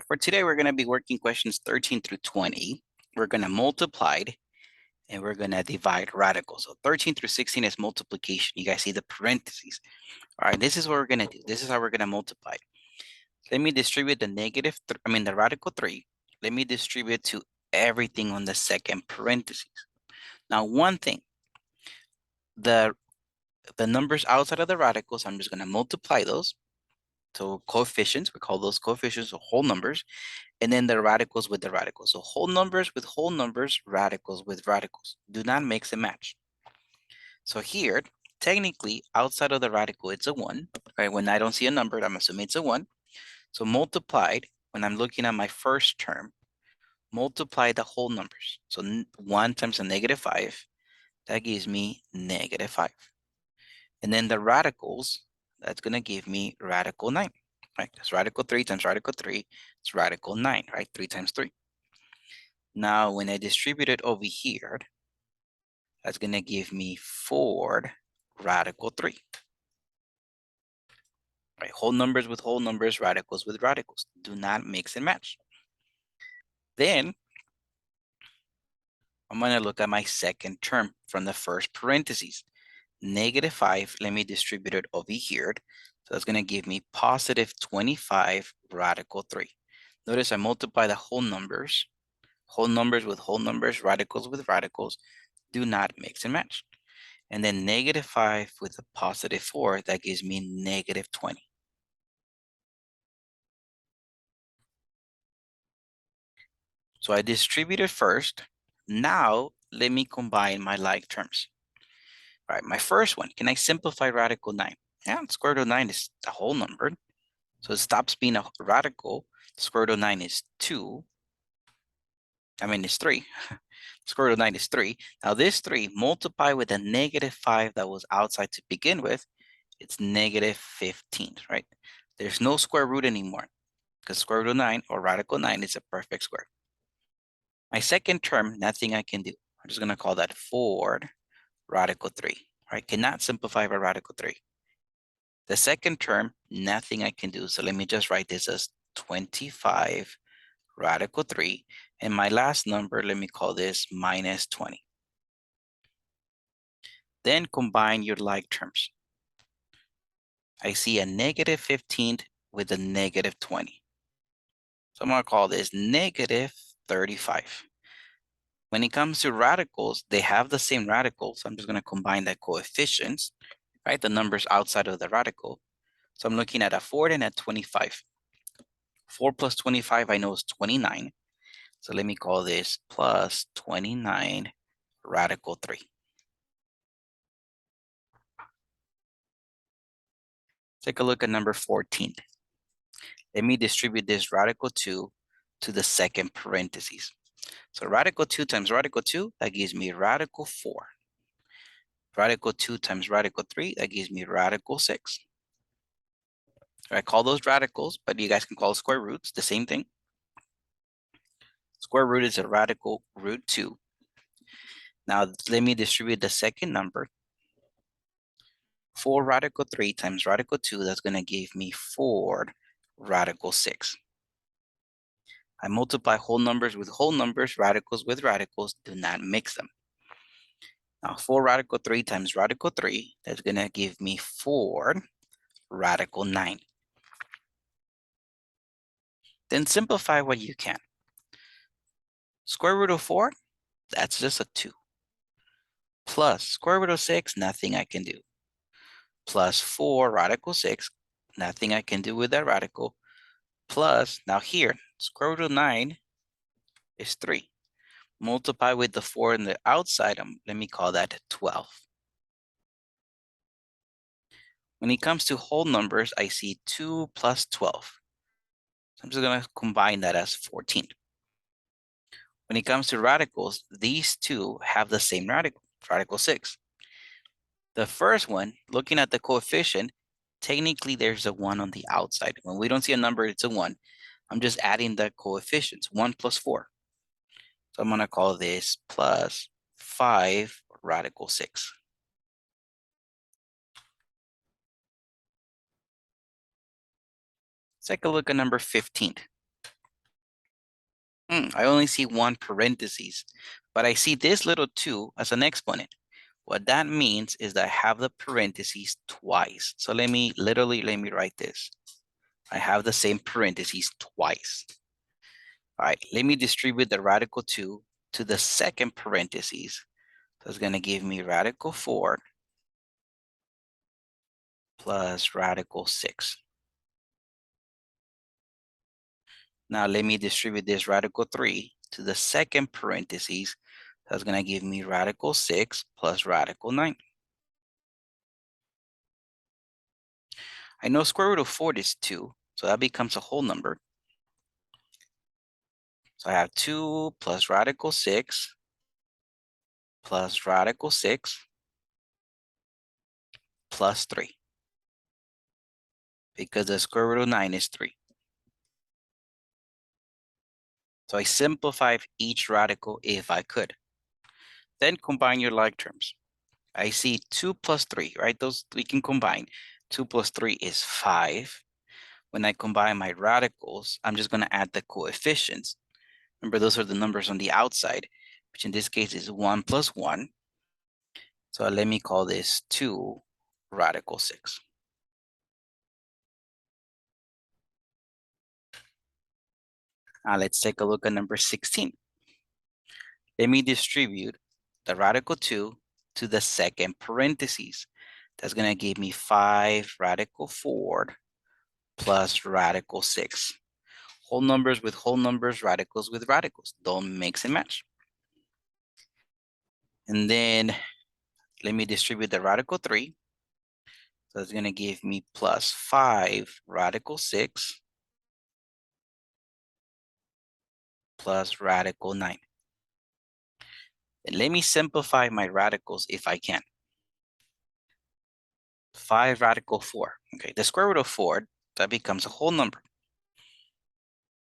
For today, we're going to be working questions 13 through 20. We're going to multiply and we're going to divide radicals. So 13 through 16 is multiplication. You guys see the parentheses. All right, this is what we're going to do. This is how we're going to multiply. Let me distribute the radical 3. Let me distribute to everything on the second parentheses. Now, one thing, the numbers outside of the radicals, I'm just going to multiply those. So coefficients, we call those coefficients or whole numbers. And then the radicals with the radicals. So whole numbers with whole numbers, radicals with radicals. Do not mix and match. So here, technically, outside of the radical, it's a 1. Right? When I don't see a number, I'm assuming it's a 1. So multiplied, when I'm looking at my first term, multiply the whole numbers. So 1 times a negative 5, that gives me negative 5. And then the radicals, that's going to give me radical 9. Right? That's radical 3 times radical 3. It's radical 9, right? 3 times 3. Now, when I distribute it over here, that's going to give me 4 radical 3. Right? Whole numbers with whole numbers, radicals with radicals. Do not mix and match. Then, I'm going to look at my second term from the first parentheses. Negative 5, let me distribute it over here. So that's going to give me positive 25 radical 3. Notice I multiply the whole numbers with whole numbers, radicals with radicals. Do not mix and match. And then negative 5 with a positive 4, that gives me negative 20. So I distributed first. Now, let me combine my like terms. All right, my first one, can I simplify radical 9? Yeah, square root of 9 is a whole number. So it stops being a radical. Square root of 9 is 2. It's 3. Square root of 9 is 3. Now this 3 multiply with a negative 5 that was outside to begin with. It's negative 15, right? There's no square root anymore because square root of 9 or radical 9 is a perfect square. My second term, nothing I can do. I'm just going to call that 4 radical 3, right? Cannot simplify by radical 3. The second term, nothing I can do. So let me just write this as 25 radical 3. And my last number, let me call this minus 20. Then combine your like terms. I see a negative 15 with a negative 20. So I'm going to call this negative 35. When it comes to radicals, they have the same radicals. I'm just going to combine the coefficients, right? The numbers outside of the radical. So I'm looking at a 4 and a 25. 4 plus 25 I know is 29. So let me call this plus 29 radical 3. Take a look at number 14. Let me distribute this radical 2 to the second parentheses. So radical 2 times radical 2, that gives me radical 4. Radical 2 times radical 3, that gives me radical 6. I call those radicals, but you guys can call square roots, the same thing. Square root is a radical root 2. Now let me distribute the second number. 4 radical 3 times radical 2, that's going to give me 4 radical 6. I multiply whole numbers with whole numbers, radicals with radicals. Do not mix them. Now 4 radical 3 times radical 3, that's going to give me 4 radical 9. Then simplify what you can. Square root of 4, that's just a 2. Plus square root of 6, nothing I can do. Plus 4 radical 6, nothing I can do with that radical. Plus, now here, square root of 9 is 3. Multiply with the 4 in the outside, let me call that 12. When it comes to whole numbers, I see 2 plus 12. So I'm just going to combine that as 14. When it comes to radicals, these two have the same radical, radical 6. The first one, looking at the coefficient, technically there's a 1 on the outside. When we don't see a number, it's a 1. I'm just adding the coefficients, 1 plus 4. So I'm going to call this plus 5 radical 6. Let's take a look at number 15. I only see one parentheses, but I see this little 2 as an exponent. What that means is that I have the parentheses twice. So let me write this. I have the same parentheses twice. All right, let me distribute the radical 2 to the second parentheses. So it's going to give me radical 4 plus radical 6. Now let me distribute this radical 3 to the second parentheses. That's going to give me radical 6 plus radical 9. I know square root of 4 is 2, so that becomes a whole number. So I have 2 plus radical 6 plus radical 6 plus 3, because the square root of 9 is 3. So I simplify each radical if I could. Then combine your like terms. I see 2 plus 3, right? Those we can combine. 2 plus 3 is 5. When I combine my radicals, I'm just going to add the coefficients. Remember, those are the numbers on the outside, which in this case is 1 plus 1. So let me call this 2 radical 6. Now let's take a look at number 16. Let me distribute the radical 2 to the second parentheses. That's going to give me 5 radical 4 plus radical 6. Whole numbers with whole numbers, radicals with radicals. Don't mix and match. And then let me distribute the radical 3. So it's going to give me plus 5 radical 6 plus radical 9. And let me simplify my radicals if I can. 5 radical 4. Okay, the square root of 4, that becomes a whole number.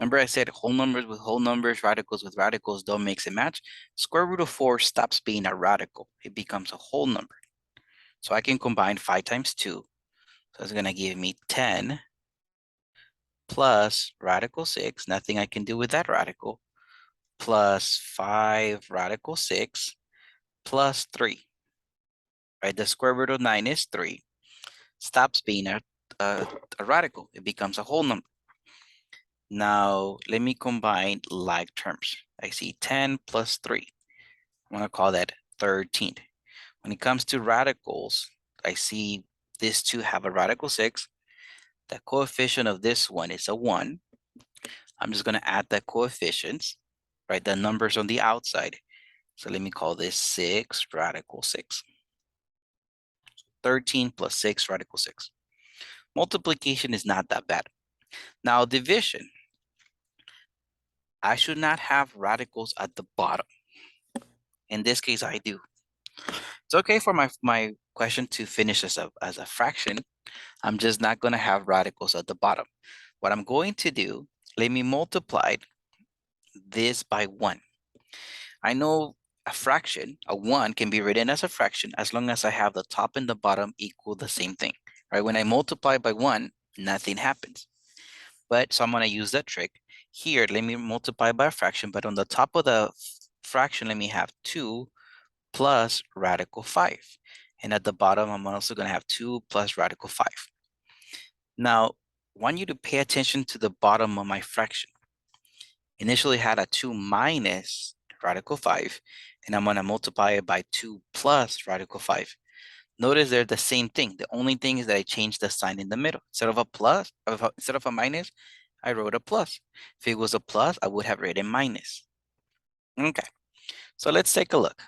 Remember I said whole numbers with whole numbers, radicals with radicals, don't mix and match. Square root of 4 stops being a radical. It becomes a whole number. So I can combine 5 times 2. So it's going to give me 10 plus radical 6. Nothing I can do with that radical. Plus 5 radical 6 plus 3. Right? The square root of 9 is 3. Stops being a radical. It becomes a whole number. Now, let me combine like terms. I see 10 plus 3. I'm going to call that 13. When it comes to radicals, I see these two have a radical 6. The coefficient of this one is a 1. I'm just going to add the coefficients, right? The numbers on the outside. So let me call this 6 radical 6. 13 plus 6 radical 6. Multiplication is not that bad. Now, division. I should not have radicals at the bottom. In this case, I do. It's okay for my question to finish as a fraction. I'm just not going to have radicals at the bottom. What I'm going to do, let me multiply this by 1. I know a fraction, a 1, can be written as a fraction as long as I have the top and the bottom equal the same thing, right? When I multiply by 1, nothing happens. But so I'm going to use that trick. Here, let me multiply by a fraction, but on the top of the fraction, let me have 2 plus radical 5. And at the bottom, I'm also going to have 2 plus radical 5. Now, I want you to pay attention to the bottom of my fraction. Initially had a 2 minus radical 5, and I'm going to multiply it by 2 plus radical 5. Notice they're the same thing. The only thing is that I changed the sign in the middle. Instead of a plus, instead of a minus, I wrote a plus. If it was a plus, I would have written minus. Okay, so let's take a look.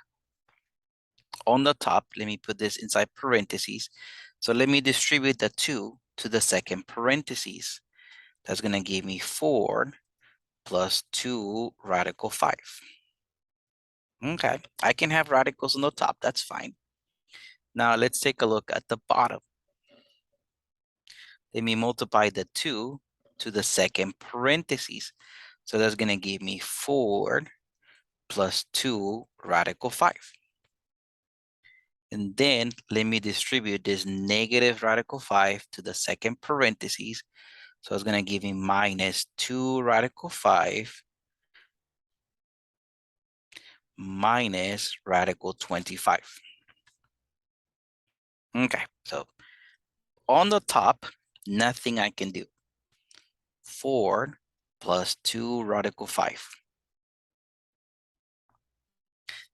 On the top, let me put this inside parentheses. So let me distribute the 2 to the second parentheses. That's going to give me 4 plus 2 radical 5. Okay, I can have radicals on the top. That's fine. Now let's take a look at the bottom. Let me multiply the 2 to the second parentheses. So that's going to give me 4 plus 2 radical 5. And then let me distribute this negative radical 5 to the second parentheses. So it's going to give me minus 2 radical 5 minus radical 25. Okay, so on the top, nothing I can do. 4 plus 2 radical 5.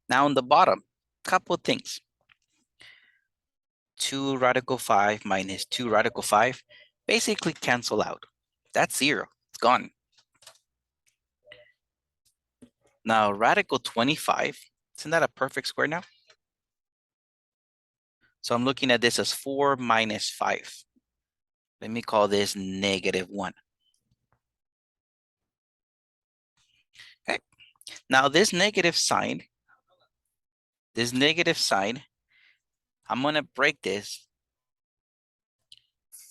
Now on the bottom, couple things. 2 radical 5 minus 2 radical 5 basically cancel out. That's 0. It's gone. Now radical 25, isn't that a perfect square now? So I'm looking at this as 4 minus 5. Let me call this negative 1. Okay. Now this negative sign, I'm going to break this.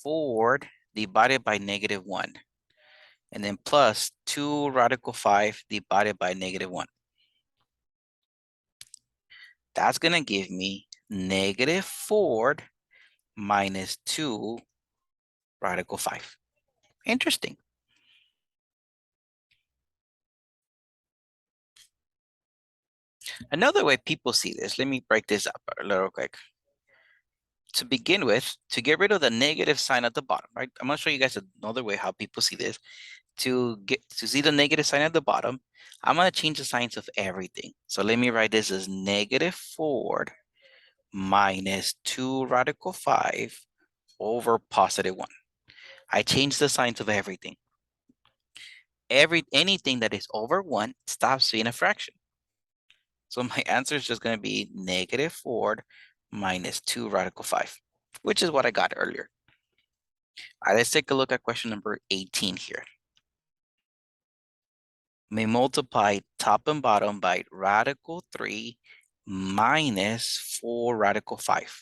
4 divided by negative 1. And then plus 2 radical 5 divided by negative 1. That's going to give me negative 4 minus 2 radical 5. Interesting. Another way people see this, let me break this up a little quick. To begin with, to get rid of the negative sign at the bottom, right? I'm going to show you guys another way how people see this. To see the negative sign at the bottom, I'm going to change the signs of everything. So let me write this as negative 4 minus 2 radical 5 over positive 1. I changed the signs of everything. Anything that is over 1 stops being a fraction. So my answer is just going to be negative 4 minus 2 radical 5, which is what I got earlier. All right, let's take a look at question number 18 here. May multiply top and bottom by radical 3 minus 4 radical 5.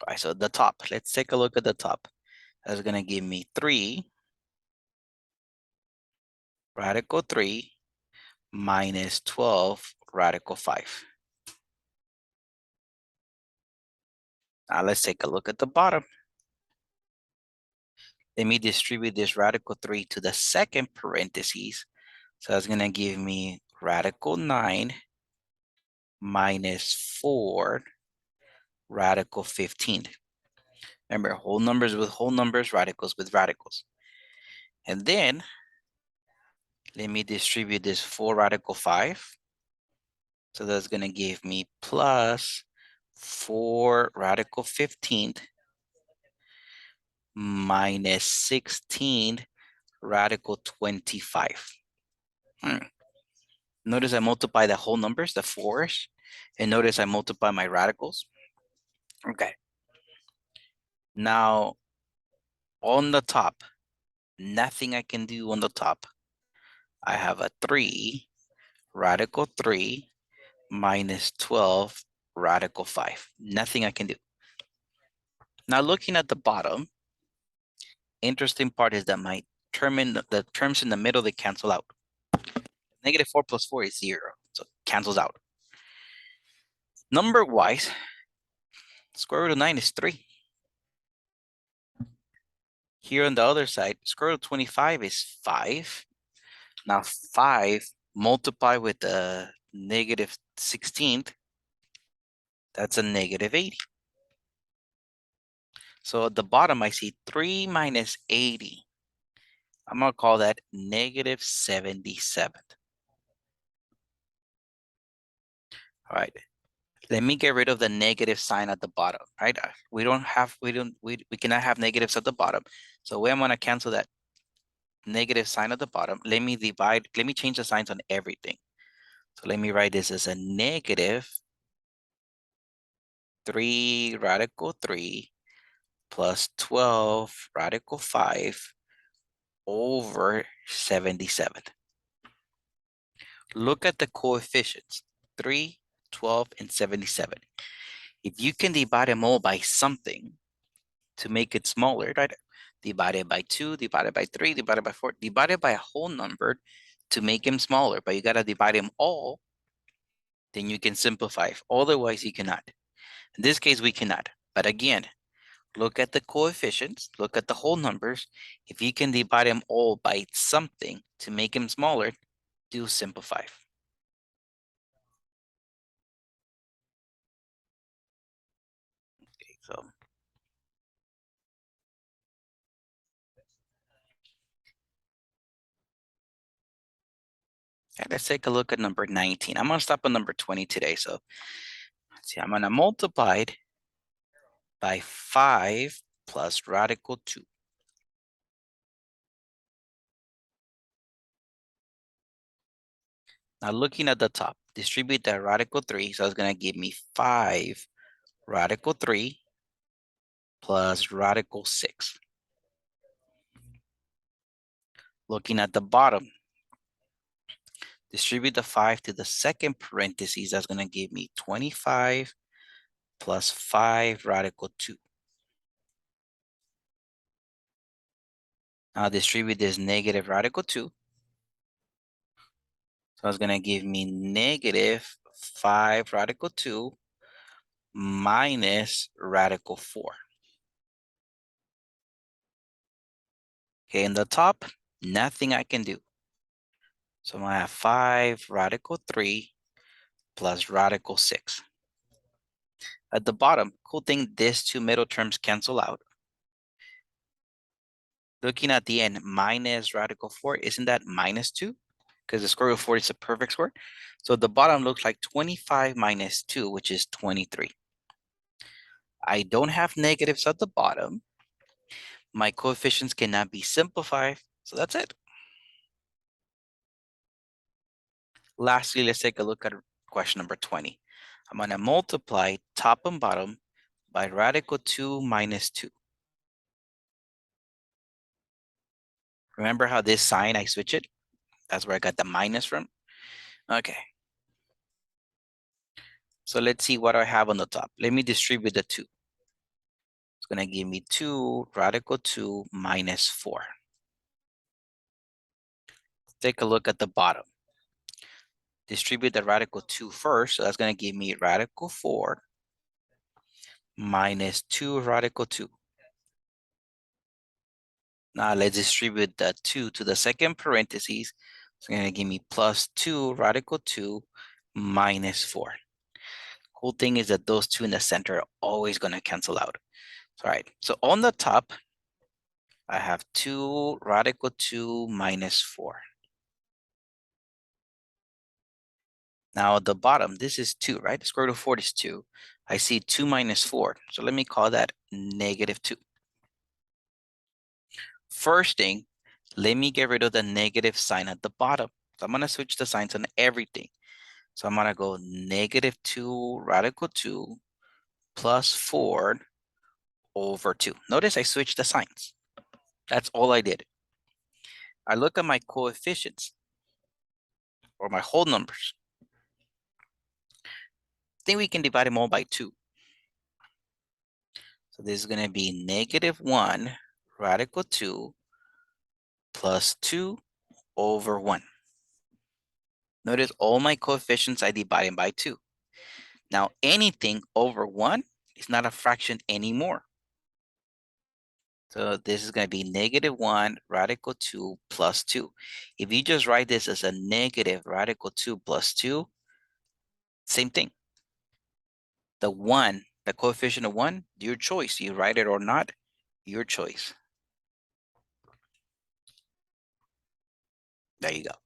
All right, so the top, let's take a look at the top. That's going to give me 3 radical 3 minus 12 radical 5. Now let's take a look at the bottom. Let me distribute this radical 3 to the second parentheses. So that's going to give me radical 9 minus 4 radical 15. Remember, whole numbers with whole numbers, radicals with radicals. And then let me distribute this 4 radical 5. So that's going to give me plus 4 radical 15 minus 16 radical 25. Notice I multiply the whole numbers, the 4s, and notice I multiply my radicals. Okay. Now, on the top, nothing I can do on the top. I have a 3 radical 3 minus 12 radical 5. Nothing I can do. Now, looking at the bottom, interesting part is that my the terms in the middle, they cancel out. Negative 4 plus 4 is 0, so it cancels out. Number-wise, square root of 9 is 3. Here on the other side, square root of 25 is 5. Now 5 multiplied with the negative 16th, that's a negative 80. So at the bottom, I see 3 minus 80. I'm going to call that negative 77. All right. Let me get rid of the negative sign at the bottom, right? We cannot have negatives at the bottom. So where I'm going to cancel that negative sign at the bottom, let me change the signs on everything. So let me write this as a negative 3 radical 3 plus 12 radical 5 over 77. Look at the coefficients, 3, 12, and 77. If you can divide them all by something to make it smaller, right? Divided by 2, divided by 3, divided by 4, divided by a whole number to make them smaller, but you got to divide them all, then you can simplify. Otherwise, you cannot. In this case, we cannot. But again, look at the coefficients, look at the whole numbers. If you can divide them all by something to make them smaller, do simplify. Okay, so let's take a look at number 19. I'm going to stop on number 20 today. So let's see, I'm going to multiply it by 5 plus radical 2. Now looking at the top, distribute that radical 3. So it's going to give me 5 radical 3 plus radical 6. Looking at the bottom, distribute the 5 to the second parentheses. That's going to give me 25 plus 5 radical 2. Now distribute this negative radical 2. So it's going to give me negative 5 radical 2 minus radical 4. Okay, in the top, nothing I can do. So I'm going to have 5 radical 3 plus radical 6. At the bottom, cool thing, these two middle terms cancel out. Looking at the end, minus radical 4, isn't that minus 2? Because the square root of 4 is a perfect square. So the bottom looks like 25 minus 2, which is 23. I don't have negatives at the bottom. My coefficients cannot be simplified. So that's it. Lastly, let's take a look at question number 20. I'm going to multiply top and bottom by radical 2 minus 2. Remember how this sign, I switch it? That's where I got the minus from. Okay. So let's see what I have on the top. Let me distribute the 2. It's going to give me 2 radical 2 minus 4. Take a look at the bottom. Distribute the radical 2 first. So that's going to give me radical 4 minus 2 radical 2. Now let's distribute the 2 to the second parentheses. It's going to give me plus 2 radical 2 minus 4. Cool thing is that those two in the center are always going to cancel out. All right, so on the top, I have 2 radical 2 minus 4. Now at the bottom, this is 2, right? The square root of 4 is 2. I see 2 minus 4. So let me call that negative 2. First thing, let me get rid of the negative sign at the bottom. So I'm going to switch the signs on everything. So I'm going to go negative 2 radical 2 plus 4 over 2. Notice I switched the signs. That's all I did. I look at my coefficients or my whole numbers. I think we can divide them all by 2. So this is going to be negative 1 radical 2 plus 2 over 1. Notice all my coefficients I divide them by 2. Now anything over 1 is not a fraction anymore. So this is going to be negative 1 radical 2 plus 2. If you just write this as a negative radical 2 plus 2, same thing. The 1, the coefficient of 1, your choice. You write it or not, your choice. There you go.